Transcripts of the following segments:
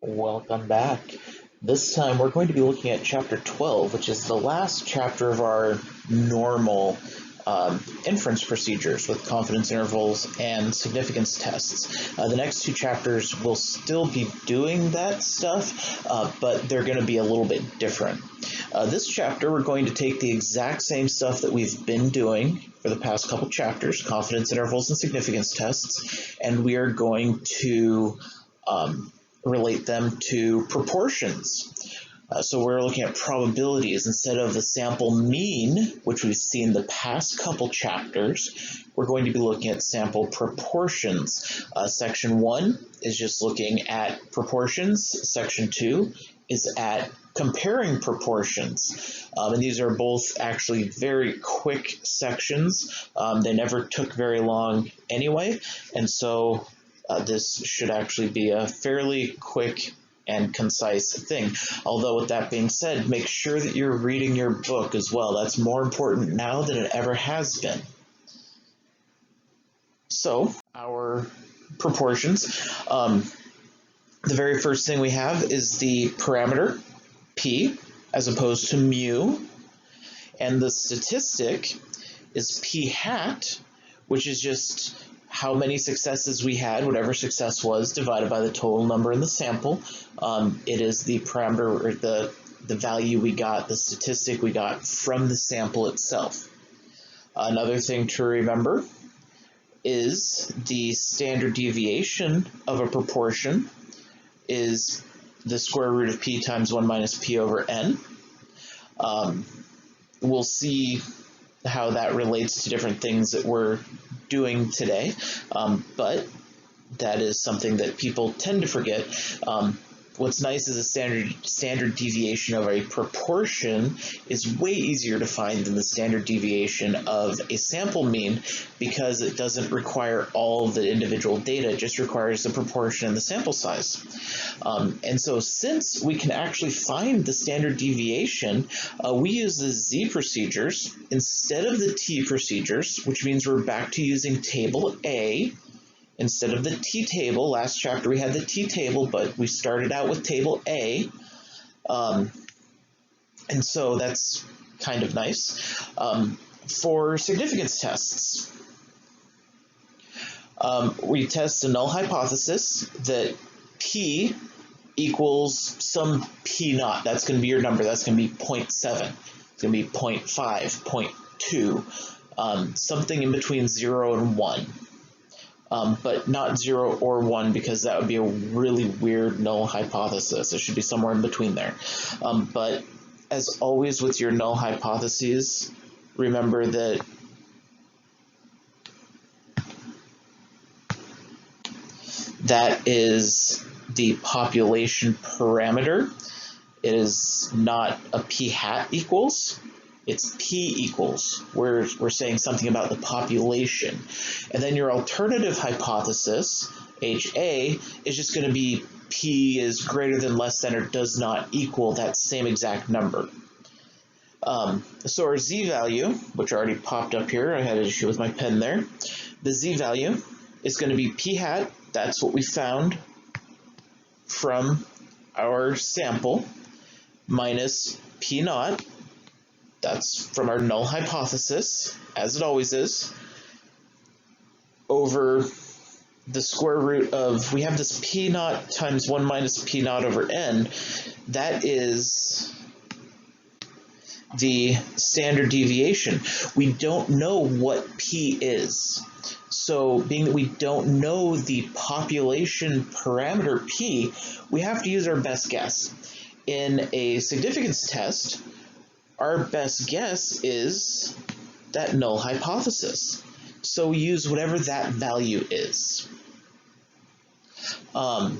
Welcome back. This time we're going to be looking at chapter 12, which is the last chapter of our normal inference procedures with confidence intervals and significance tests. The next two chapters will still be doing that stuff, but they're going to be a little bit different. This chapter, we're going to take the exact same stuff that we've been doing for the past couple chapters, confidence intervals and significance tests, and we are going to relate them to proportions. So we're looking at probabilities instead of the sample mean, which we've seen the past couple chapters. We're going to be looking at sample proportions. Section 1 is just looking at proportions. Section 2 is at comparing proportions. And these are both actually very quick sections. They never took very long anyway, and so this should actually be a fairly quick and concise thing. Although with that being said, make sure that you're reading your book as well. That's more important now than it ever has been. So, our proportions. The very first thing we have is the parameter, p, as opposed to mu. And the statistic is p hat, which is just how many successes we had, whatever success was, divided by the total number in the sample. It is the parameter, or the value we got, the statistic we got from the sample itself. Another thing to remember is the standard deviation of a proportion is the square root of p times 1 minus p over n. We'll see how that relates to different things that we're doing today, but that is something that people tend to forget. What's nice is a standard deviation of a proportion is way easier to find than the standard deviation of a sample mean, because it doesn't require all of the individual data, it just requires the proportion and the sample size. And so since we can actually find the standard deviation, we use the Z procedures instead of the T procedures, which means we're back to using table A instead of the t-table. Last chapter we had the t-table, but we started out with table A. And so that's kind of nice. For significance tests, we test a null hypothesis that P equals some P naught. That's going to be your number. That's going to be 0.7. It's going to be 0.5, 0.2, something in between 0 and 1. But not 0 or 1, because that would be a really weird null hypothesis. It should be somewhere in between there. But as always with your null hypotheses, remember that that is the population parameter. It is not a p hat equals. It's p equals. We're saying something about the population. And then your alternative hypothesis, HA, is just going to be p is greater than, less than, or does not equal that same exact number. So our z value, which already popped up here, I had an issue with my pen there. The z value is going to be p hat. That's what we found from our sample, minus p naught. That's from our null hypothesis, as it always is, over the square root of, we have this p naught times 1 minus p naught over n. That is the standard deviation. We don't know what p is. So being that we don't know the population parameter p, we have to use our best guess. In a significance test, our best guess is that null hypothesis. So we use whatever that value is. And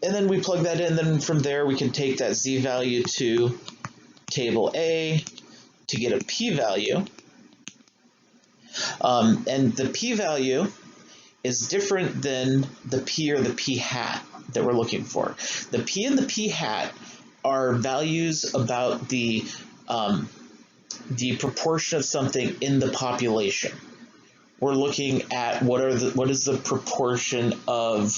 then we plug that in, then from there we can take that z value to table A to get a p-value. And the p-value is different than the p or the p hat that we're looking for. The p and the p hat are values about the proportion of something in the population. We're looking at what is the proportion of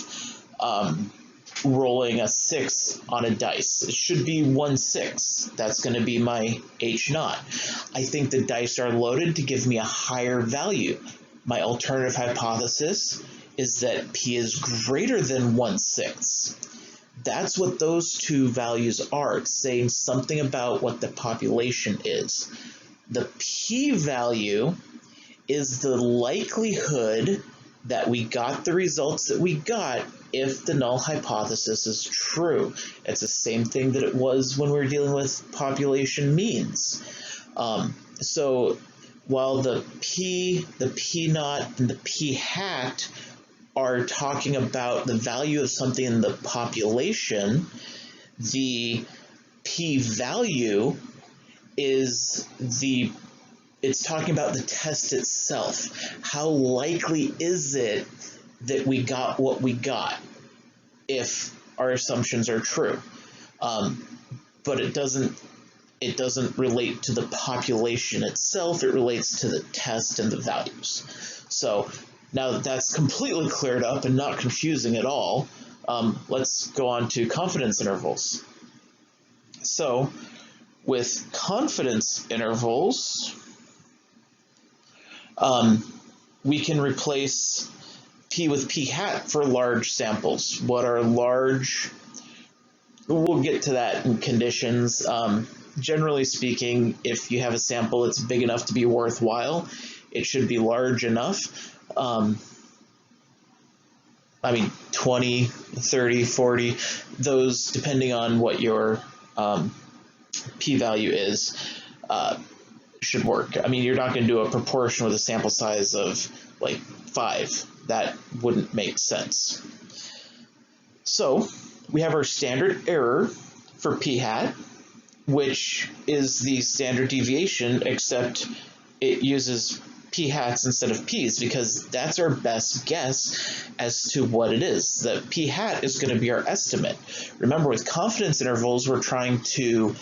rolling a 6 on a dice. It should be 1/6. That's going to be my H naught. I think the dice are loaded to give me a higher value. My alternative hypothesis is that P is greater than 1/6. That's what those two values are. It's saying something about what the population is. The p-value is the likelihood that we got the results that we got if the null hypothesis is true. It's the same thing that it was when we were dealing with population means. So while the p naught, and the p hat are talking about the value of something in the population, the p-value is it's talking about the test itself. How likely is it that we got what we got if our assumptions are true? But it doesn't relate to the population itself. It relates to the test and the values. So now that that's completely cleared up and not confusing at all, let's go on to confidence intervals. So with confidence intervals, we can replace P with P hat for large samples. What are large? We'll get to that in conditions. Generally speaking, if you have a sample that's big enough to be worthwhile, it should be large enough. I mean, 20, 30, 40, those, depending on what your p-value is, should work. I mean, you're not going to do a proportion with a sample size of like 5. That wouldn't make sense. So we have our standard error for p hat, which is the standard deviation, except it uses p hats instead of p's because that's our best guess as to what it is. The p hat is going to be our estimate. Remember, with confidence intervals, we're trying to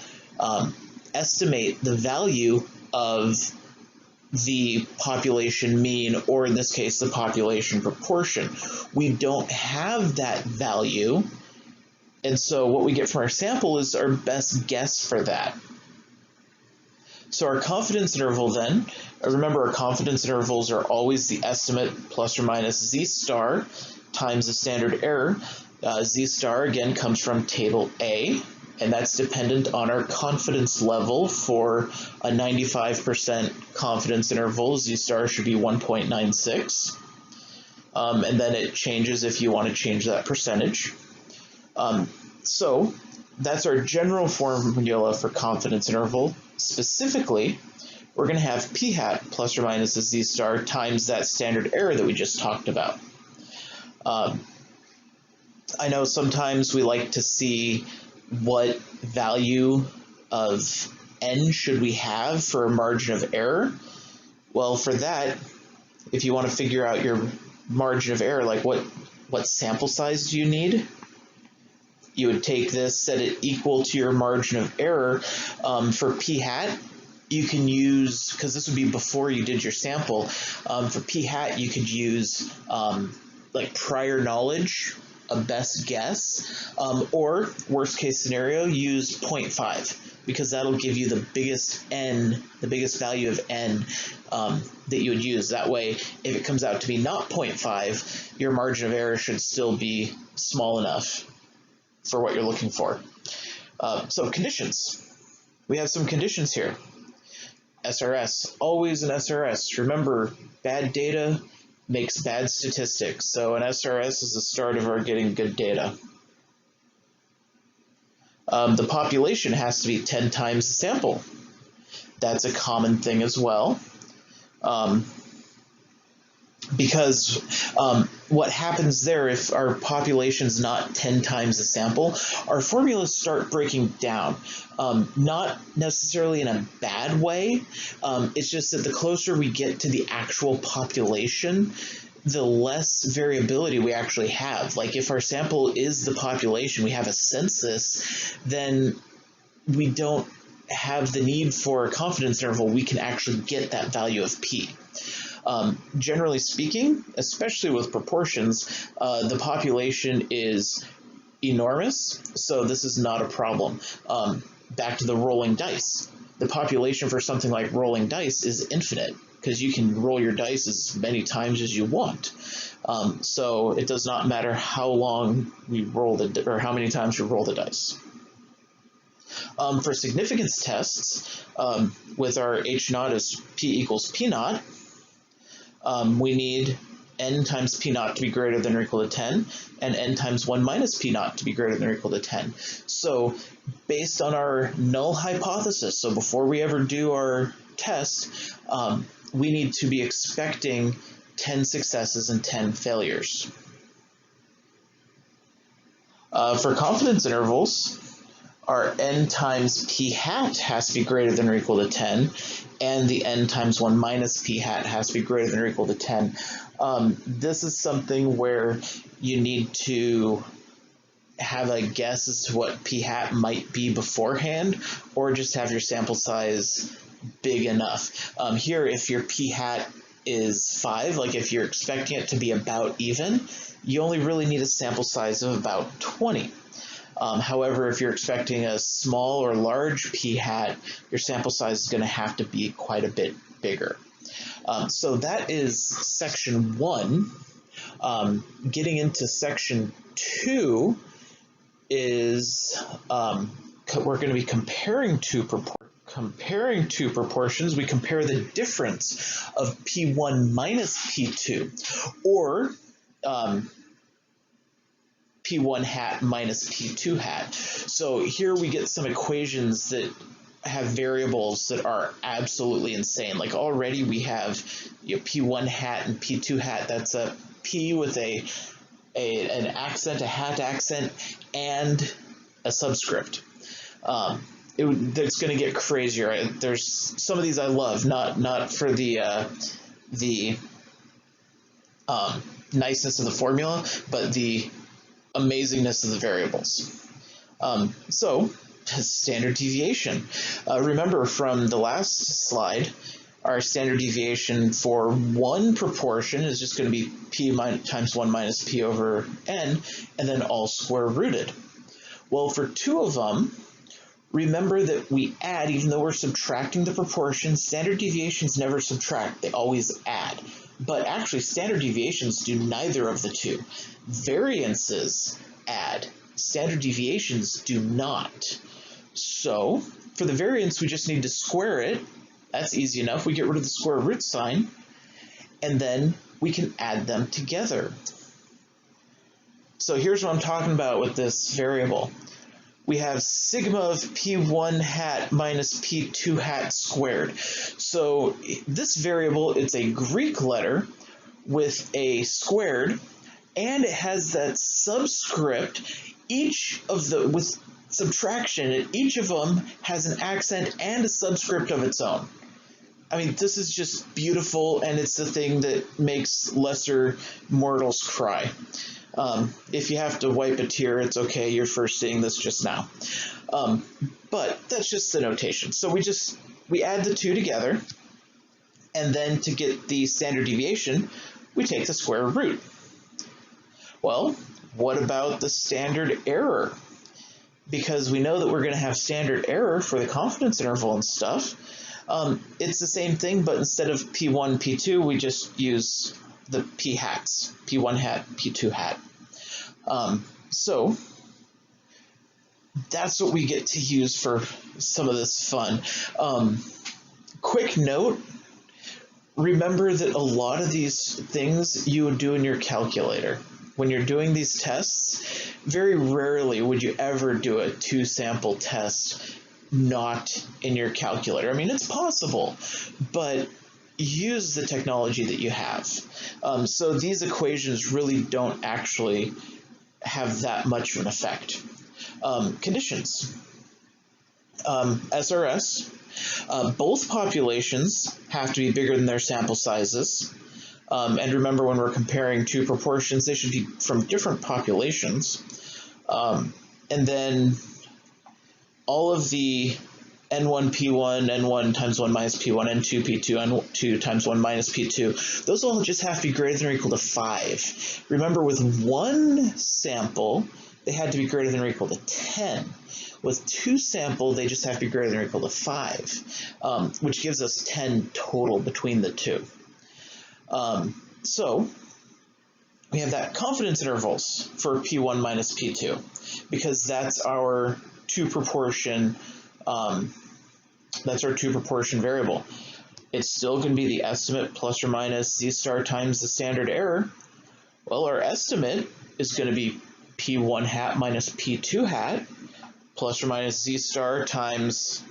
estimate the value of the population mean, or in this case, the population proportion. We don't have that value, and so what we get from our sample is our best guess for that. So our confidence interval then, remember our confidence intervals are always the estimate plus or minus z star times the standard error. Z star again comes from table A, and that's dependent on our confidence level. For a 95% confidence interval, Z star should be 1.96. And then it changes if you want to change that percentage. So that's our general formula for confidence interval. Specifically, we're going to have p hat plus or minus a z star times that standard error that we just talked about. I know sometimes we like to see what value of n should we have for a margin of error. Well, for that, if you want to figure out your margin of error, like what sample size do you need? You would take this, set it equal to your margin of error. For p hat, you can use, because this would be before you did your sample, for p hat you could use like prior knowledge, a best guess, or worst case scenario, use 0.5, because that'll give you the biggest n, the biggest value of n that you would use. That way, if it comes out to be not 0.5, your margin of error should still be small enough for what you're looking for. So conditions. We have some conditions here. SRS, always an SRS. Remember, bad data makes bad statistics. So an SRS is the start of our getting good data. The population has to be 10 times the sample. That's a common thing as well. Because what happens there, if our population's not 10 times the sample, our formulas start breaking down. Not necessarily in a bad way, it's just that the closer we get to the actual population, the less variability we actually have. Like if our sample is the population, we have a census, then we don't have the need for a confidence interval. We can actually get that value of p. Generally speaking, especially with proportions, the population is enormous, so this is not a problem. Back to the rolling dice. The population for something like rolling dice is infinite, because you can roll your dice as many times as you want. So it does not matter how long we roll or how many times we roll the dice. For significance tests, with our H naught as P equals P naught, we need n times P naught to be greater than or equal to 10, and n times 1 minus P naught to be greater than or equal to 10. So based on our null hypothesis, so before we ever do our test, we need to be expecting 10 successes and 10 failures. For confidence intervals, our n times p hat has to be greater than or equal to 10, and the n times 1 minus p hat has to be greater than or equal to 10. This is something where you need to have a guess as to what p hat might be beforehand, or just have your sample size big enough. Here, if your p hat is 5, like if you're expecting it to be about even, you only really need a sample size of about 20. However, if you're expecting a small or large p hat, your sample size is going to have to be quite a bit bigger. So that is section 1. Getting into section 2 is we're going to be comparing two proportions. We compare the difference of P1 minus P2, or P1 hat minus P2 hat. So here we get some equations that have variables that are absolutely insane. Like already we have P1 hat and P2 hat. That's a P with an accent, a hat accent, and a subscript. It's going to get crazier. There's some of these I love, not for the niceness of the formula, but the amazingness of the variables. So, standard deviation. Remember from the last slide, our standard deviation for one proportion is just going to be p times 1 minus p over n, and then all square rooted. Well, for two of them, remember that we add, even though we're subtracting the proportions. Standard deviations never subtract, they always add. But actually, standard deviations do neither of the two. Variances add, standard deviations do not. So, for the variance, we just need to square it. That's easy enough. We get rid of the square root sign, and then we can add them together. So here's what I'm talking about with this variable. We have sigma of p1 hat minus p2 hat squared. So this variable, it's a Greek letter with a squared, and it has that subscript. With subtraction, each of them has an accent and a subscript of its own. I mean, this is just beautiful, and it's the thing that makes lesser mortals cry. If you have to wipe a tear, it's okay, you're first seeing this just now. But that's just the notation. So we add the two together, and then to get the standard deviation, we take the square root. Well, what about the standard error? Because we know that we're going to have standard error for the confidence interval and stuff. It's the same thing, but instead of P1, P2, we just use the P hats, P1 hat, P2 hat. So that's what we get to use for some of this fun. Quick note, remember that a lot of these things you would do in your calculator. When you're doing these tests, very rarely would you ever do a 2-sample test not in your calculator. I mean, it's possible, but use the technology that you have. So these equations really don't actually have that much of an effect. Conditions. SRS, both populations have to be bigger than their sample sizes. And remember, when we're comparing two proportions, they should be from different populations. And then all of the n1, p1, n1 times 1 minus p1, n2, p2, n2 times 1 minus p2, those all just have to be greater than or equal to 5. Remember, with one sample, they had to be greater than or equal to 10. With 2 sample, they just have to be greater than or equal to 5, which gives us 10 total between the two. So we have that confidence intervals for P1 minus P2, because that's our two proportion variable. It's still going to be the estimate plus or minus z star times the standard error. Well, our estimate is going to be P1 hat minus P2 hat plus or minus z star times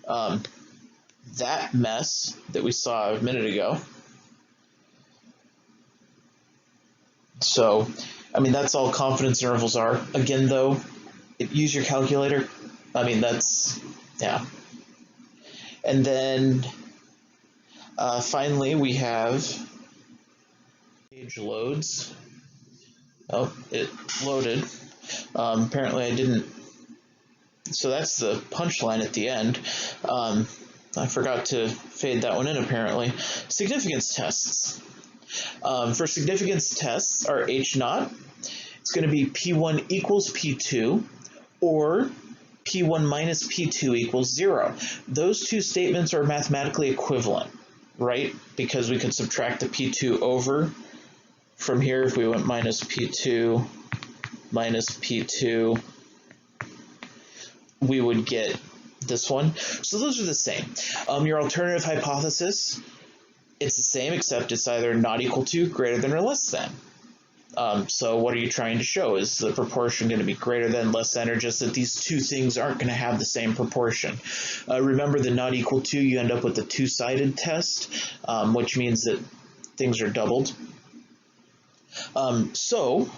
that mess that we saw a minute ago. So, I mean, that's all confidence intervals are. Again, though, use your calculator. I mean, that's, yeah. And then finally, we have page loads. Oh, it loaded. Apparently I didn't. So that's the punchline at the end. I forgot to fade that one in, apparently. Significance tests. For significance tests, our H naught, it's going to be P1 equals P2 or P1 minus P2 equals 0. Those two statements are mathematically equivalent, right? Because we could subtract the P2 over from here if we went minus P2 minus P2, we would get this one. So those are the same. Your alternative hypothesis, it's the same, except it's either not equal to, greater than, or less than. So what are you trying to show? Is the proportion going to be greater than, less than, or just that these two things aren't going to have the same proportion? Remember the not equal to, you end up with the two-sided test, which means that things are doubled. So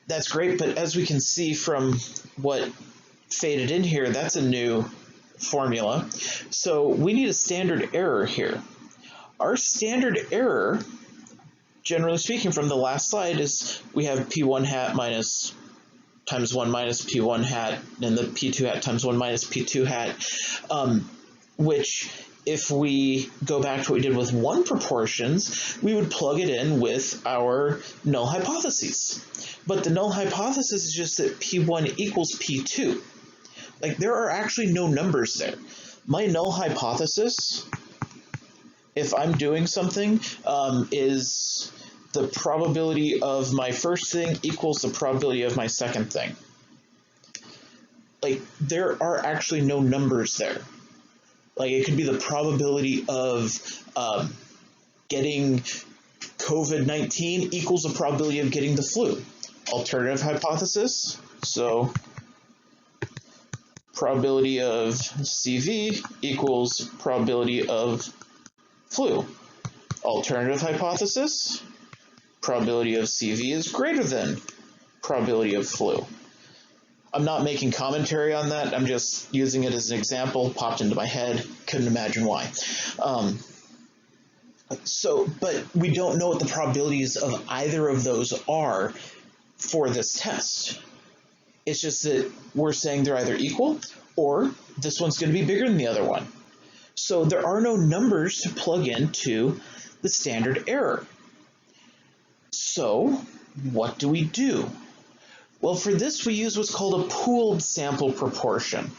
that's great, but as we can see from what faded in here, that's a new formula. So we need a standard error here. Our standard error, generally speaking, from the last slide, is we have P1 hat minus times 1 minus P1 hat, and the P2 hat times 1 minus P2 hat, which, if we go back to what we did with one proportions, we would plug it in with our null hypotheses. But the null hypothesis is just that P1 equals P2. Like, there are actually no numbers there. My null hypothesis, if I'm doing something, is the probability of my first thing equals the probability of my second thing. Like, there are actually no numbers there. Like, it could be the probability of getting COVID-19 equals the probability of getting the flu. Alternative hypothesis, so probability of CV equals probability of flu. Alternative hypothesis, probability of CV is greater than probability of flu. I'm not making commentary on that, I'm just using it as an example, popped into my head, couldn't imagine why. But we don't know what the probabilities of either of those are for this test. It's just that we're saying they're either equal or this one's going to be bigger than the other one. So there are no numbers to plug into the standard error. So what do we do? Well, for this we use what's called a pooled sample proportion.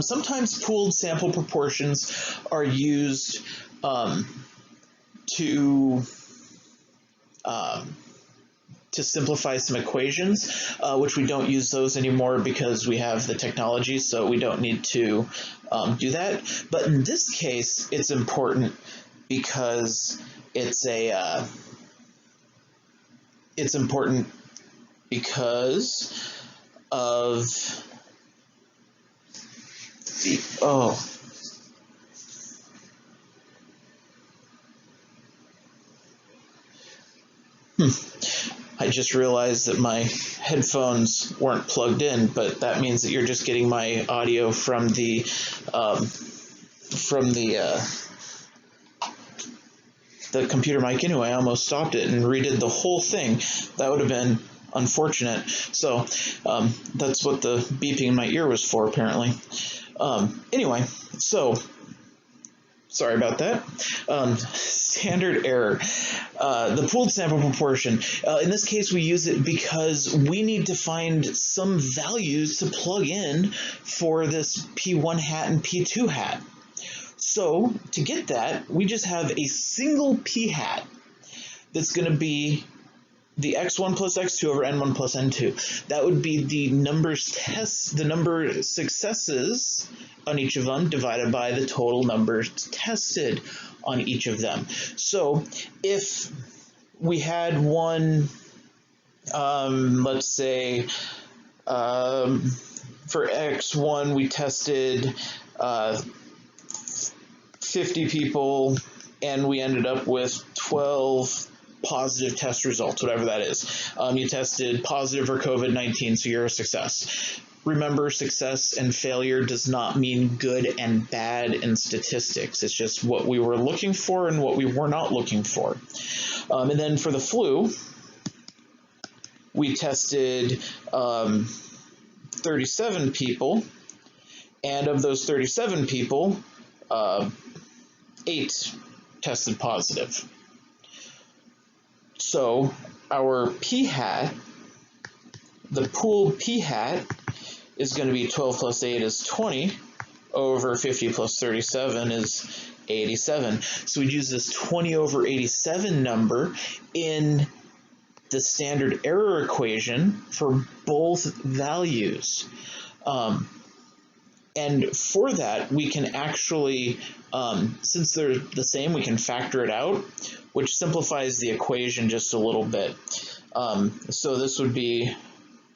Sometimes pooled sample proportions are used to simplify some equations, which we don't use those anymore because we have the technology, so we don't need to do that. But in this case, it's important because it's important because of the I just realized that my headphones weren't plugged in, but that means that you're just getting my audio from the computer mic anyway. I almost stopped it and redid the whole thing. That would have been unfortunate. So that's what the beeping in my ear was for, apparently. Anyway, so sorry about that. standard error, the pooled sample proportion. In this case, we use it because we need to find some values to plug in for this P1 hat and P2 hat. So to get that, we just have a single P hat that's going to be the x1 plus x2 over n1 plus n2. That would be the number successes on each of them divided by the total numbers tested on each of them. So if we had one, let's say for x1 we tested 50 people and we ended up with 12 positive test results, whatever that is. You tested positive for COVID-19, so you're a success. Remember, success and failure does not mean good and bad in statistics. It's just what we were looking for and what we were not looking for. And then for the flu, we tested 37 people, and of those 37 people, 8 tested positive. So our p-hat, the pooled p-hat, is going to be 12 plus 8 is 20 over 50 plus 37 is 87. So we'd use this 20 over 87 number in the standard error equation for both values. And for that, we can actually, since they're the same, we can factor it out, which simplifies the equation just a little bit. So this would be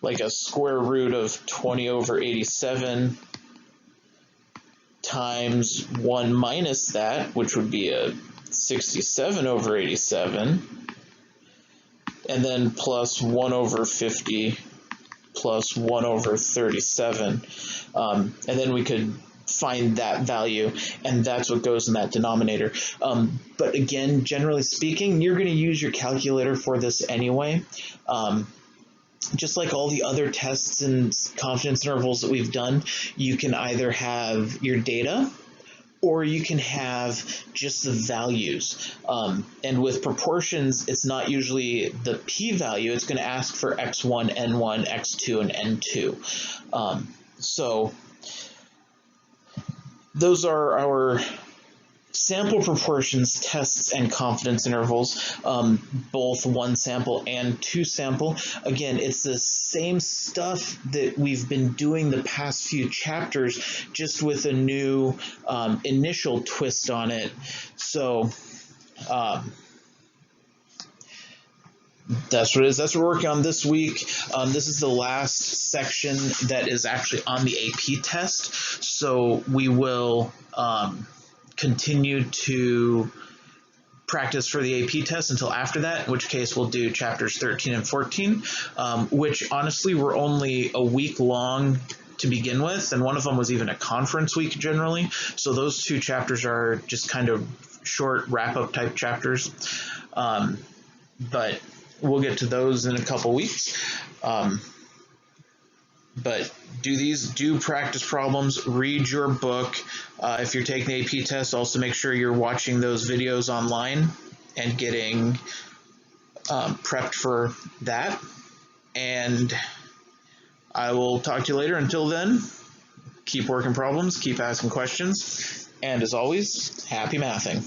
like a square root of 20 over 87 times 1 minus that, which would be a 67 over 87, and then plus 1 over 50 plus 1 over 37. And then we could find that value, and that's what goes in that denominator. But again, generally speaking, you're going to use your calculator for this anyway. Just like all the other tests and confidence intervals that we've done, you can either have your data or you can have just the values. And with proportions, it's not usually the p-value. It's going to ask for x1, n1, x2, and n2. So those are our sample proportions, tests, and confidence intervals, both 1 sample and 2 sample. Again, it's the same stuff that we've been doing the past few chapters, just with a new initial twist on it. So that's what it is. That's what we're working on this week. This is the last section that is actually on the AP test. So we will continue to practice for the AP test until after that, in which case we'll do chapters 13 and 14, which honestly were only a week long to begin with, and one of them was even a conference week generally. So those 2 chapters are just kind of short wrap-up type chapters. But we'll get to those in a couple weeks. But do practice problems, read your book. If you're taking the AP test, also make sure you're watching those videos online and getting prepped for that. And I will talk to you later. Until then, keep working problems, keep asking questions, and as always, happy mathing.